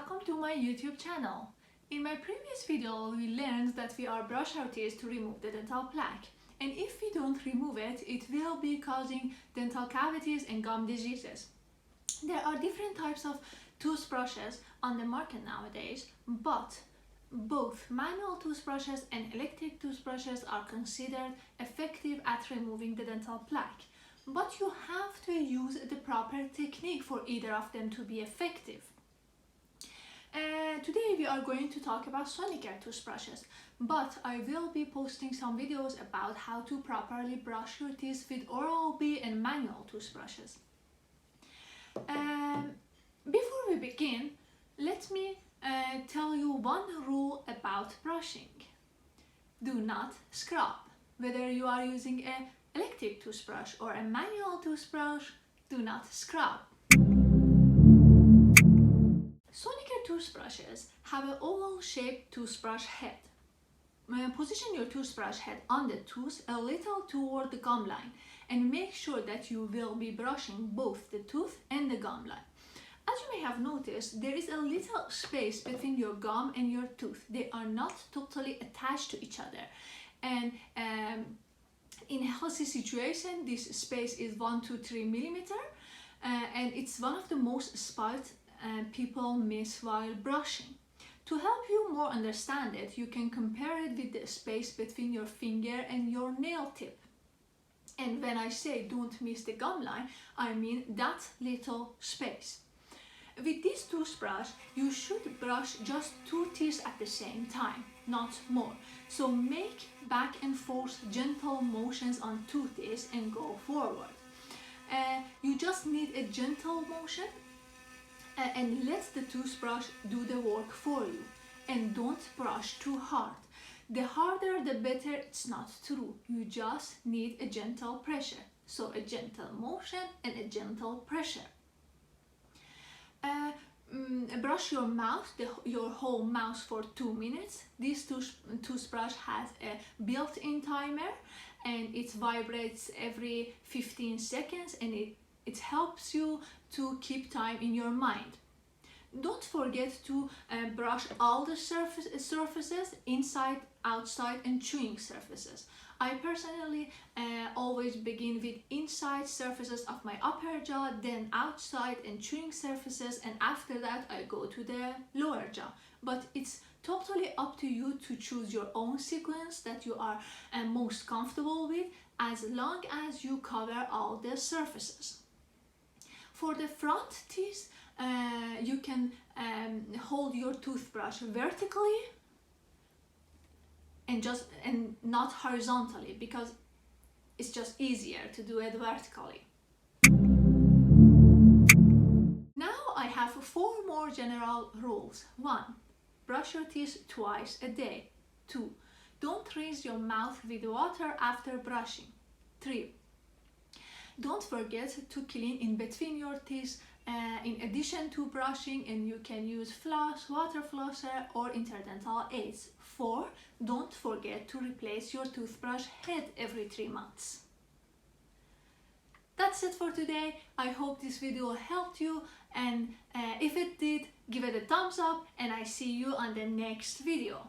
welcome to my YouTube channel. In my previous video, we learned that we are brush our teeth to remove the dental plaque. And if we don't remove it, it will be causing dental cavities and gum diseases. There are different types of toothbrushes on the market nowadays, but both manual toothbrushes and electric toothbrushes are considered effective at removing the dental plaque. But you have to use the proper technique for either of them to be effective. Today we are going to talk about Sonicare toothbrushes, but I will be posting some videos about how to properly brush your teeth with Oral-B and manual toothbrushes. Before we begin, let me tell you one rule about brushing. Do not scrub. Whether you are using an electric toothbrush or a manual toothbrush, do not scrub. Sonicare toothbrushes have an oval-shaped toothbrush head. Position your toothbrush head on the tooth a little toward the gum line and make sure that you will be brushing both the tooth and the gum line. As you may have noticed, there is a little space between your gum and your tooth. They are not totally attached to each other, and in a healthy situation this space is 1 to 3 millimeter, and it's one of the most spots people miss while brushing. To help you more understand it, you can compare it with the space between your finger and your nail tip. And when I say don't miss the gum line, I mean that little space. With this toothbrush, you should brush just 2 teeth at the same time, not more. So make back and forth gentle motions on 2 teeth and go forward. You just need a gentle motion and let the toothbrush do the work for you. And don't brush too hard. The harder the better, it's not true. You just need a gentle pressure. So a gentle motion and a gentle pressure. Brush your mouth, your whole mouth for 2 minutes. This toothbrush has a built-in timer and it vibrates every 15 seconds, and it helps you to keep time in your mind. Don't forget to brush all the surfaces, inside, outside, and chewing surfaces. I personally always begin with inside surfaces of my upper jaw, then outside and chewing surfaces, and after that I go to the lower jaw. But it's totally up to you to choose your own sequence that you are most comfortable with, as long as you cover all the surfaces. For the front teeth, you can hold your toothbrush vertically and not horizontally, because it's just easier to do it vertically. Now I have 4 more general rules. 1. Brush your teeth twice a day. 2. Don't rinse your mouth with water after brushing. 3. Don't forget to clean in between your teeth in addition to brushing, and you can use floss, water flosser, or interdental aids. 4. Don't forget to replace your toothbrush head every 3 months. That's it for today. I hope this video helped you, and if it did, give it a thumbs up, and I see you on the next video.